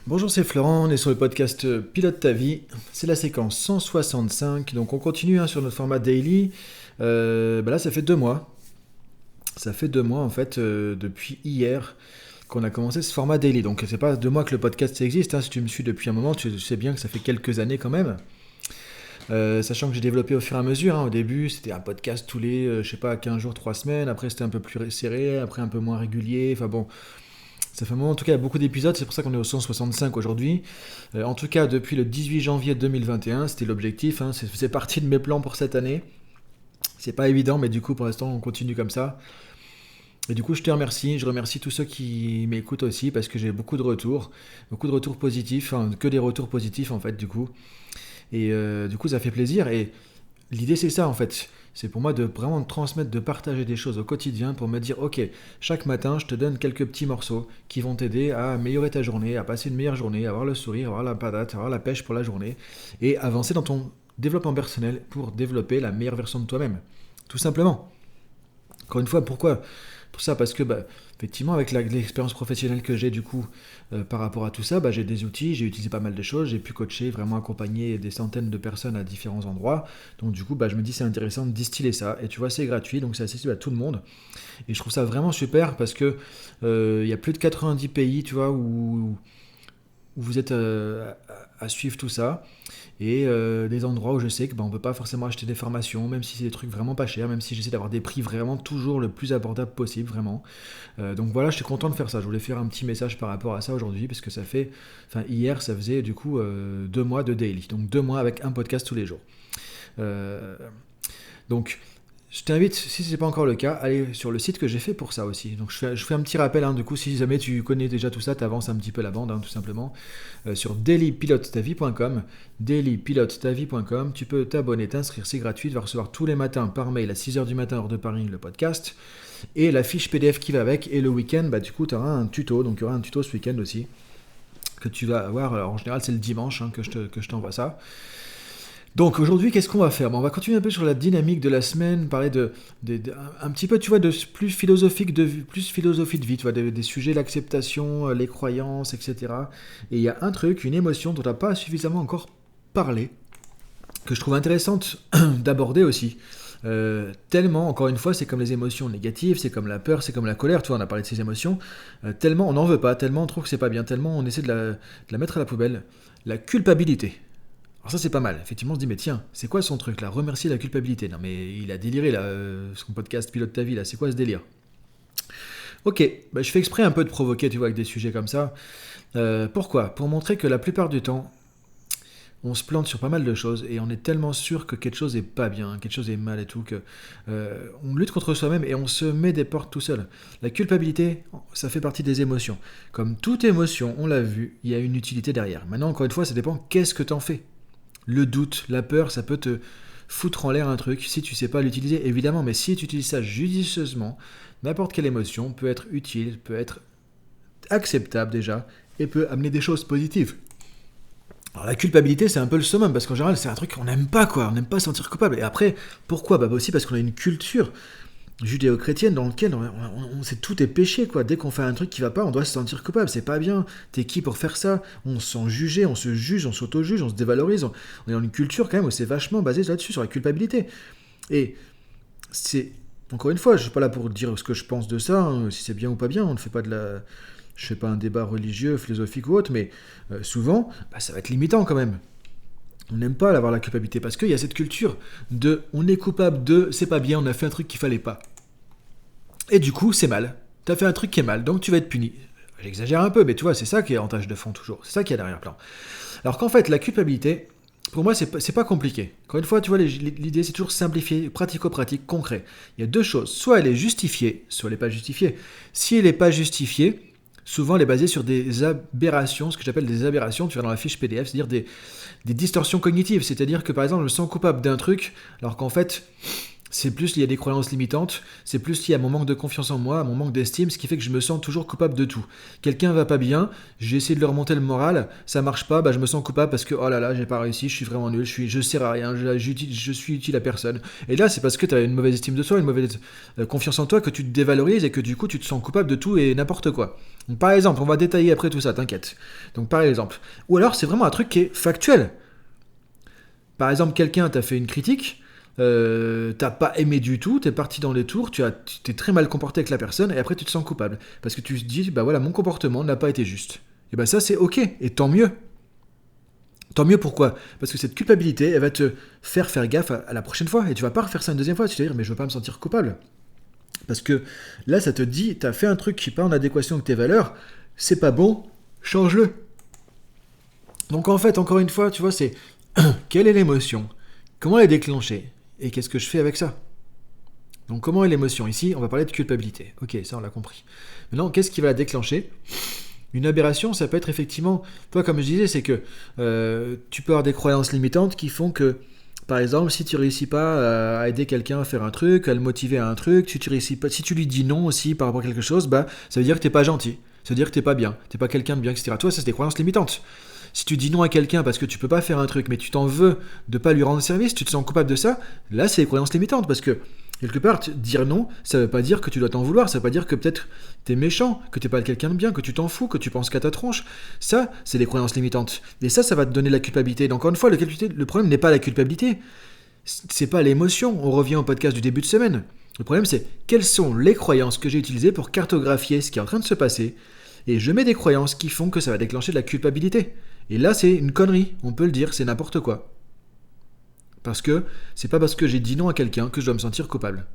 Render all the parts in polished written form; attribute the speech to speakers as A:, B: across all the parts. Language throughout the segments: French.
A: Bonjour, c'est Florent, on est sur le podcast Pilote ta vie, c'est la séquence 165, donc on continue sur notre format daily. Là ça fait 2 mois, en fait depuis hier qu'on a commencé ce format daily, donc c'est pas 2 mois que le podcast existe, si tu me suis depuis un moment tu sais bien que ça fait quelques années quand même. Sachant que j'ai développé au fur et à mesure, au début c'était un podcast tous les, je sais pas, 15 jours, 3 semaines, après c'était un peu plus serré, après un peu moins régulier, enfin bon, ça fait un moment, en tout cas, il y a beaucoup d'épisodes, c'est pour ça qu'on est au 165 aujourd'hui. En tout cas, depuis le 18 janvier 2021, c'était l'objectif, c'est partie de mes plans pour cette année. C'est pas évident, mais du coup, pour l'instant, on continue comme ça. Et du coup, je te remercie, je remercie tous ceux qui m'écoutent aussi, parce que j'ai beaucoup de retours positifs, que des retours positifs en fait, du coup. Et du coup, ça fait plaisir. Et l'idée, c'est ça, en fait. C'est pour moi de vraiment transmettre, de partager des choses au quotidien pour me dire, ok, chaque matin, je te donne quelques petits morceaux qui vont t'aider à améliorer ta journée, à passer une meilleure journée, à avoir le sourire, à avoir la patate, à avoir la pêche pour la journée, et avancer dans ton développement personnel pour développer la meilleure version de toi-même. Tout simplement. Encore une fois, pourquoi pour ça? Parce que, effectivement, avec l'expérience professionnelle que j'ai, du coup, par rapport à tout ça, j'ai des outils, j'ai utilisé pas mal de choses, j'ai pu coacher, vraiment accompagner des centaines de personnes à différents endroits. Donc, du coup, je me dis c'est intéressant de distiller ça. Et tu vois, c'est gratuit, donc c'est accessible à tout le monde. Et je trouve ça vraiment super parce que il y a plus de 90 pays, tu vois, où vous êtes à suivre tout ça. Et des endroits où je sais que on ne peut pas forcément acheter des formations, même si c'est des trucs vraiment pas chers, même si j'essaie d'avoir des prix vraiment toujours le plus abordable possible, vraiment. Donc voilà, je suis content de faire ça. Je voulais faire un petit message par rapport à ça aujourd'hui, parce que hier, ça faisait du coup 2 mois de daily. Donc 2 mois avec un podcast tous les jours. Euh, donc je t'invite, si ce n'est pas encore le cas, à aller sur le site que j'ai fait pour ça aussi. Donc je fais un petit rappel, du coup, si jamais tu connais déjà tout ça, tu avances un petit peu la bande, tout simplement. Sur dailypilotetavie.com, dailypilotetavie.com, tu peux t'abonner, t'inscrire, c'est gratuit, tu vas recevoir tous les matins par mail à 6h du matin, heure de Paris, le podcast, et la fiche PDF qui va avec, et le week-end, du coup, tu auras un tuto, donc il y aura un tuto ce week-end aussi, que tu vas avoir. Alors, en général, c'est le dimanche que je t'envoie ça. Donc aujourd'hui, qu'est-ce qu'on va faire? On va continuer un peu sur la dynamique de la semaine, parler un petit peu, tu vois, de plus philosophie de vie, tu vois, des sujets, l'acceptation, les croyances, etc. Et il y a un truc, une émotion dont on n'a pas suffisamment encore parlé, que je trouve intéressante d'aborder aussi. Tellement, encore une fois, c'est comme les émotions négatives, c'est comme la peur, c'est comme la colère, tu vois, on a parlé de ces émotions, tellement on n'en veut pas, tellement on trouve que c'est pas bien, tellement on essaie de la mettre à la poubelle. La culpabilité. Alors ça c'est pas mal, effectivement on se dit mais tiens, c'est quoi son truc là? Remercier la culpabilité. Non mais il a déliré là, son podcast Pilote ta vie là, c'est quoi ce délire? Ok, je fais exprès un peu de provoquer, tu vois, avec des sujets comme ça. Pourquoi? Pour montrer que la plupart du temps, on se plante sur pas mal de choses et on est tellement sûr que quelque chose est pas bien, quelque chose est mal et tout, que on lutte contre soi-même et on se met des portes tout seul. La culpabilité, ça fait partie des émotions. Comme toute émotion, on l'a vu, il y a une utilité derrière. Maintenant, encore une fois, ça dépend qu'est-ce que t'en fais. Le doute, la peur, ça peut te foutre en l'air un truc si tu sais pas l'utiliser, évidemment, mais si tu utilises ça judicieusement, n'importe quelle émotion peut être utile, peut être acceptable déjà, et peut amener des choses positives. Alors la culpabilité, c'est un peu le summum, parce qu'en général, c'est un truc qu'on n'aime pas, quoi. On n'aime pas se sentir coupable. Et après, pourquoi? Aussi parce qu'on a une culture judéo-chrétienne dans laquelle sait tout est péché, quoi. Dès qu'on fait un truc qui va pas, on doit se sentir coupable. C'est pas bien. T'es qui pour faire ça? On se sent jugé, on se juge, on s'auto-juge, on se dévalorise. On est dans une culture quand même où c'est vachement basé là-dessus, sur la culpabilité. Et c'est... Encore une fois, je suis pas là pour dire ce que je pense de ça, si c'est bien ou pas bien. On ne fait pas de la... Je fais pas un débat religieux, philosophique ou autre, mais souvent, ça va être limitant quand même. On n'aime pas avoir la culpabilité parce qu'il y a cette culture de on est coupable de c'est pas bien, on a fait un truc qu'il fallait pas. Et du coup, c'est mal. T'as fait un truc qui est mal, donc tu vas être puni. J'exagère un peu, mais tu vois, c'est ça qui est en tâche de fond toujours. C'est ça qui est derrière-plan. Alors qu'en fait, la culpabilité, pour moi, c'est pas compliqué. Encore une fois, tu vois, l'idée, c'est toujours simplifier, pratico-pratique, concret. Il y a deux choses. Soit elle est justifiée, soit elle n'est pas justifiée. Si elle n'est pas justifiée, souvent elle est basée sur des aberrations, ce que j'appelle des aberrations, tu vas dans la fiche PDF, c'est-à-dire des distorsions cognitives. C'est-à-dire que, par exemple, je me sens coupable d'un truc, alors qu'en fait, c'est plus lié à des croyances limitantes, c'est plus lié à mon manque de confiance en moi, à mon manque d'estime, ce qui fait que je me sens toujours coupable de tout. Quelqu'un va pas bien, j'ai essayé de leur remonter le moral, ça marche pas, je me sens coupable parce que oh là là, j'ai pas réussi, je suis vraiment nul, je sers à rien, je suis utile à personne. Et là, c'est parce que tu as une mauvaise estime de soi, une mauvaise confiance en toi, que tu te dévalorises et que du coup, tu te sens coupable de tout et n'importe quoi. Donc, par exemple, on va détailler après tout ça, t'inquiète. Donc, par exemple, ou alors c'est vraiment un truc qui est factuel. Par exemple, quelqu'un t'a fait une critique, t'as pas aimé du tout, t'es parti dans les tours, tu t'es très mal comporté avec la personne, et après tu te sens coupable. Parce que tu te dis, bah voilà, mon comportement n'a pas été juste. Et bah ça c'est ok, et tant mieux. Tant mieux pourquoi? Parce que cette culpabilité, elle va te faire gaffe à la prochaine fois, et tu vas pas refaire ça une deuxième fois, tu vas dire, mais je veux pas me sentir coupable. Parce que là, ça te dit, t'as fait un truc qui n'est pas en adéquation avec tes valeurs, c'est pas bon, change-le. Donc en fait, encore une fois, tu vois, c'est quelle est l'émotion? Comment la déclencher? Et qu'est-ce que je fais avec ça? Donc comment est l'émotion? Ici, on va parler de culpabilité. Ok, ça on l'a compris. Maintenant, qu'est-ce qui va la déclencher? Une aberration, ça peut être effectivement, toi comme je disais, c'est que tu peux avoir des croyances limitantes qui font que, par exemple, si tu réussis pas à aider quelqu'un à faire un truc, à le motiver à un truc, si tu réussis pas, si tu lui dis non aussi par rapport à quelque chose, ça veut dire que t'es pas gentil, ça veut dire que t'es pas bien, t'es pas quelqu'un de bien, etc. Toi, ça c'est des croyances limitantes. Si tu dis non à quelqu'un parce que tu peux pas faire un truc, mais tu t'en veux de pas lui rendre service, tu te sens coupable de ça, là c'est des croyances limitantes parce que quelque part, dire non, ça veut pas dire que tu dois t'en vouloir, ça veut pas dire que peut-être t'es méchant, que t'es pas quelqu'un de bien, que tu t'en fous, que tu penses qu'à ta tronche. Ça, c'est des croyances limitantes. Et ça va te donner la culpabilité. Donc encore une fois, le problème n'est pas la culpabilité, c'est pas l'émotion. On revient au podcast du début de semaine. Le problème, c'est quelles sont les croyances que j'ai utilisées pour cartographier ce qui est en train de se passer. Et je mets des croyances qui font que ça va déclencher de la culpabilité. Et là, c'est une connerie, on peut le dire, c'est n'importe quoi. Parce que c'est pas parce que j'ai dit non à quelqu'un que je dois me sentir coupable.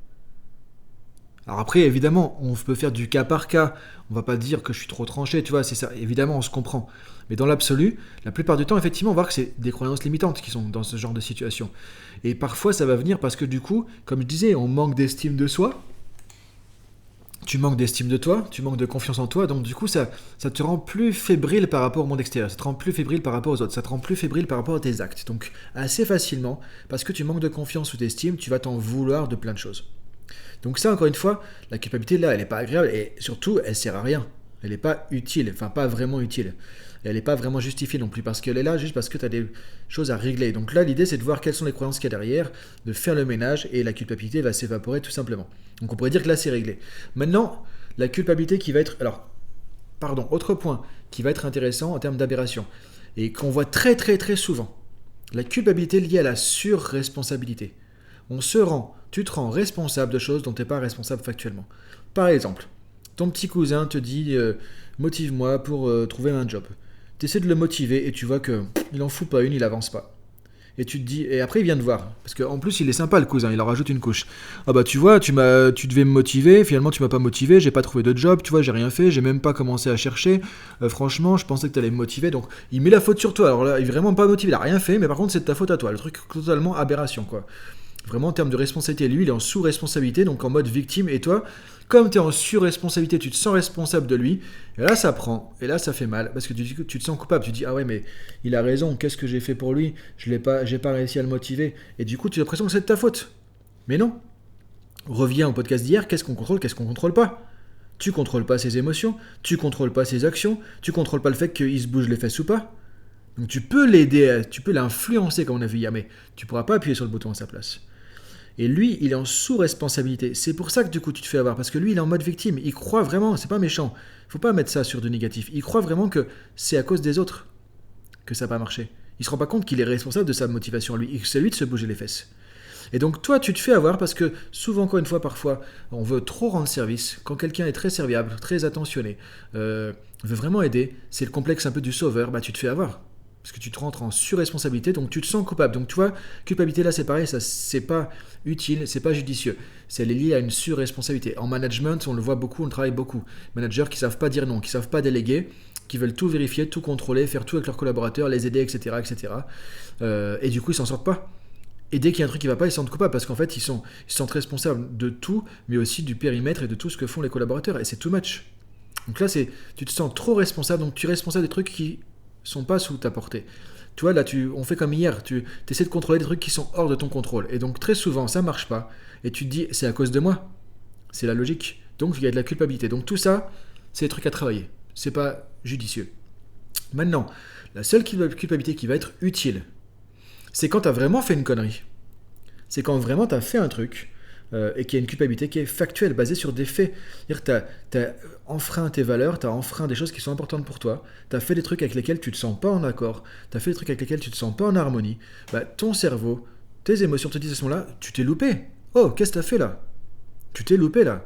A: Alors après, évidemment, on peut faire du cas par cas. On va pas dire que je suis trop tranché, tu vois, c'est ça. Évidemment, on se comprend. Mais dans l'absolu, la plupart du temps, effectivement, on va voir que c'est des croyances limitantes qui sont dans ce genre de situation. Et parfois, ça va venir parce que du coup, comme je disais, on manque d'estime de soi. Tu manques d'estime de toi, tu manques de confiance en toi, donc du coup ça te rend plus fébrile par rapport au monde extérieur, ça te rend plus fébrile par rapport aux autres, ça te rend plus fébrile par rapport à tes actes. Donc assez facilement, parce que tu manques de confiance ou d'estime, tu vas t'en vouloir de plein de choses. Donc ça, encore une fois, la culpabilité là, elle n'est pas agréable et surtout, elle sert à rien. Elle n'est pas utile, enfin pas vraiment utile. Elle n'est pas vraiment justifiée non plus parce qu'elle est là juste parce que tu as des choses à régler. Donc là, l'idée c'est de voir quelles sont les croyances qu'il y a derrière, de faire le ménage et la culpabilité va s'évaporer tout simplement. Donc on pourrait dire que là c'est réglé. Maintenant, la culpabilité qui va être... autre point qui va être intéressant en termes d'aberration et qu'on voit très très très souvent. La culpabilité liée à la surresponsabilité. Tu te rends responsable de choses dont tu n'es pas responsable factuellement. Par exemple, ton petit cousin te dit motive-moi pour trouver un job. Tu essaies de le motiver et tu vois que il en fout pas une, il avance pas. Et tu te dis, et après il vient te voir, parce qu'en plus il est sympa le cousin, il en rajoute une couche. Ah bah tu vois, tu devais me motiver, finalement tu m'as pas motivé, j'ai pas trouvé de job, tu vois, j'ai rien fait, j'ai même pas commencé à chercher. Franchement, je pensais que t'allais me motiver, donc il met la faute sur toi. Alors là, il est vraiment pas motivé, il a rien fait, mais par contre c'est de ta faute à toi. Le truc totalement aberration quoi. Vraiment en termes de responsabilité, lui il est en sous-responsabilité, donc en mode victime, et toi, comme tu es en sur-responsabilité, tu te sens responsable de lui, et là ça prend, et là ça fait mal, parce que tu te sens coupable, tu te dis ah ouais mais il a raison, qu'est-ce que j'ai fait pour lui, j'ai pas réussi à le motiver, et du coup tu as l'impression que c'est de ta faute. Mais non, reviens au podcast d'hier, qu'est-ce qu'on contrôle pas. Tu contrôles pas ses émotions, tu contrôles pas ses actions, tu contrôles pas le fait qu'il se bouge les fesses ou pas. Donc tu peux l'aider, tu peux l'influencer comme on a vu hier, mais tu pourras pas appuyer sur le bouton à sa place. Et lui, il est en sous-responsabilité. C'est pour ça que du coup tu te fais avoir, parce que lui, il est en mode victime. Il croit vraiment, c'est pas méchant. Faut pas mettre ça sur du négatif. Il croit vraiment que c'est à cause des autres que ça n'a pas marché. Il se rend pas compte qu'il est responsable de sa motivation, lui, et que c'est lui de se bouger les fesses. Et donc toi, tu te fais avoir parce que souvent, encore une fois, parfois, on veut trop rendre service. Quand quelqu'un est très serviable, très attentionné, veut vraiment aider, c'est le complexe un peu du sauveur, tu te fais avoir. Parce que tu te rentres en surresponsabilité, donc tu te sens coupable. Donc tu vois, culpabilité là c'est pareil, ça c'est pas utile, c'est pas judicieux. C'est lié à une surresponsabilité. En management, on le voit beaucoup, on le travaille beaucoup. Managers qui savent pas dire non, qui savent pas déléguer, qui veulent tout vérifier, tout contrôler, faire tout avec leurs collaborateurs, les aider, etc. etc. Et du coup ils s'en sortent pas. Et dès qu'il y a un truc qui va pas, ils se sentent coupables parce qu'en fait ils se sentent responsables de tout, mais aussi du périmètre et de tout ce que font les collaborateurs. Et c'est too much. Donc là tu te sens trop responsable, donc tu es responsable des trucs qui sont pas sous ta portée. Tu vois, là, on fait comme hier, tu essaies de contrôler des trucs qui sont hors de ton contrôle. Et donc, très souvent, ça marche pas. Et tu te dis, c'est à cause de moi. C'est la logique. Donc, il y a de la culpabilité. Donc, tout ça, c'est des trucs à travailler. C'est pas judicieux. Maintenant, la seule culpabilité qui va être utile, c'est quand tu as vraiment fait une connerie. C'est quand vraiment tu as fait un truc et qu'il y a une culpabilité qui est factuelle, basée sur des faits. C'est-à-dire que tu as enfreint tes valeurs, tu as enfreint des choses qui sont importantes pour toi, tu as fait des trucs avec lesquels tu ne te sens pas en accord, tu as fait des trucs avec lesquels tu ne te sens pas en harmonie. Bah, ton cerveau, tes émotions te disent à ce moment-là, tu t'es loupé. Oh, qu'est-ce que tu as fait là? Tu t'es loupé là.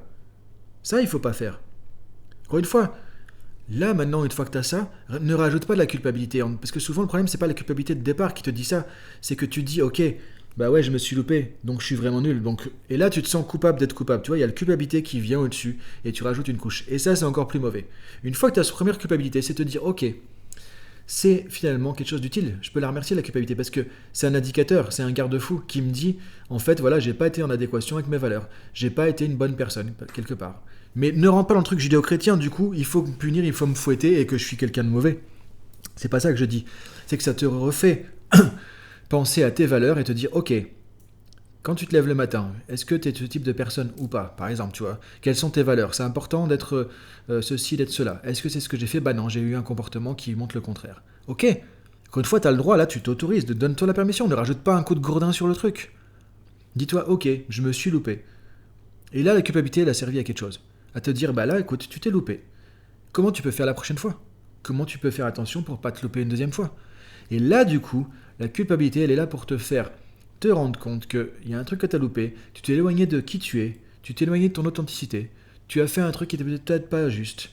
A: Ça, il faut pas faire. Encore une fois, là, maintenant, une fois que tu as ça, ne rajoute pas de la culpabilité. Parce que souvent, le problème, c'est pas la culpabilité de départ qui te dit ça. C'est que tu dis, ok, bah ouais, je me suis loupé, donc je suis vraiment nul. Donc, et là, tu te sens coupable d'être coupable. Tu vois, il y a la culpabilité qui vient au-dessus et tu rajoutes une couche. Et ça, c'est encore plus mauvais. Une fois que tu as cette première culpabilité, c'est te dire, ok, c'est finalement quelque chose d'utile. Je peux la remercier, la culpabilité, parce que c'est un indicateur, c'est un garde-fou qui me dit, en fait, voilà, j'ai pas été en adéquation avec mes valeurs. J'ai pas été une bonne personne, quelque part. Mais ne rentre pas dans le truc judéo-chrétien, du coup, il faut me punir, il faut me fouetter et que je suis quelqu'un de mauvais. C'est pas ça que je dis. C'est que ça te refait penser à tes valeurs et te dire, ok, quand tu te lèves le matin, est-ce que tu es ce type de personne ou pas? Par exemple, tu vois, quelles sont tes valeurs? C'est important d'être ceci, d'être cela. Est-ce que c'est ce que j'ai fait? Bah non, j'ai eu un comportement qui montre le contraire. Ok, encore une fois, tu as le droit, là, tu t'autorises, donne-toi la permission, ne rajoute pas un coup de gourdin sur le truc. Dis-toi, ok, je me suis loupé. Et là, la culpabilité, elle a servi à quelque chose. À te dire, bah là, écoute, tu t'es loupé. Comment tu peux faire la prochaine fois? Comment tu peux faire attention pour pas te louper une deuxième fois? Et là, du coup, la culpabilité, elle est là pour te faire te rendre compte qu'il y a un truc que tu as loupé, tu t'es éloigné de qui tu es, tu t'es éloigné de ton authenticité, tu as fait un truc qui n'était peut-être pas juste,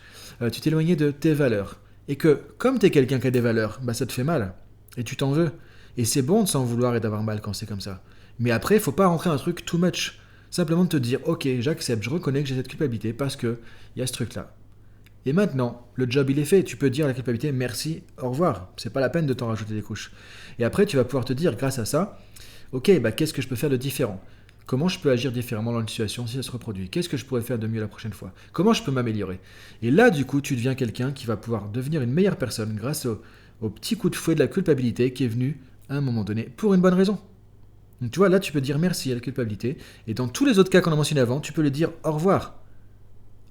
A: tu t'es éloigné de tes valeurs. Et que, comme tu es quelqu'un qui a des valeurs, bah ça te fait mal. Et tu t'en veux. Et c'est bon de s'en vouloir et d'avoir mal quand c'est comme ça. Mais après, il faut pas rentrer un truc too much. Simplement de te dire, ok, j'accepte, je reconnais que j'ai cette culpabilité parce que il y a ce truc-là. Et maintenant, le job il est fait, tu peux dire à la culpabilité merci, au revoir, c'est pas la peine de t'en rajouter des couches. Et après, tu vas pouvoir te dire, grâce à ça, ok, bah qu'est-ce que je peux faire de différent? Comment je peux agir différemment dans une situation si ça se reproduit? Qu'est-ce que je pourrais faire de mieux la prochaine fois? Comment je peux m'améliorer? Et là, du coup, tu deviens quelqu'un qui va pouvoir devenir une meilleure personne grâce au petit coup de fouet de la culpabilité qui est venu à un moment donné pour une bonne raison. Donc tu vois, là, tu peux dire merci à la culpabilité. Et dans tous les autres cas qu'on a mentionnés avant, tu peux lui dire au revoir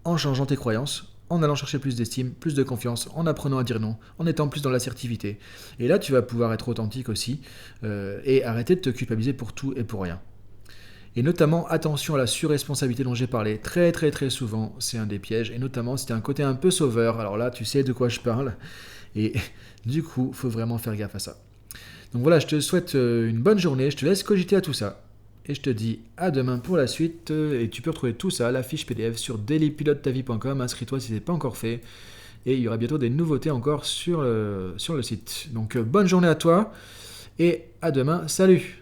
A: en changeant tes croyances, en allant chercher plus d'estime, plus de confiance, en apprenant à dire non, en étant plus dans l'assertivité. Et là, tu vas pouvoir être authentique aussi et arrêter de te culpabiliser pour tout et pour rien. Et notamment, attention à la surresponsabilité dont j'ai parlé très très très souvent, c'est un des pièges. Et notamment, si tu as un côté un peu sauveur, alors là, tu sais de quoi je parle. Et du coup, il faut vraiment faire gaffe à ça. Donc voilà, je te souhaite une bonne journée, je te laisse cogiter à tout ça. Et je te dis à demain pour la suite. Et tu peux retrouver tout ça, la fiche PDF sur dailypilotetavie.com. Inscris-toi si ce n'est pas encore fait. Et il y aura bientôt des nouveautés encore sur le site. Donc bonne journée à toi et à demain. Salut!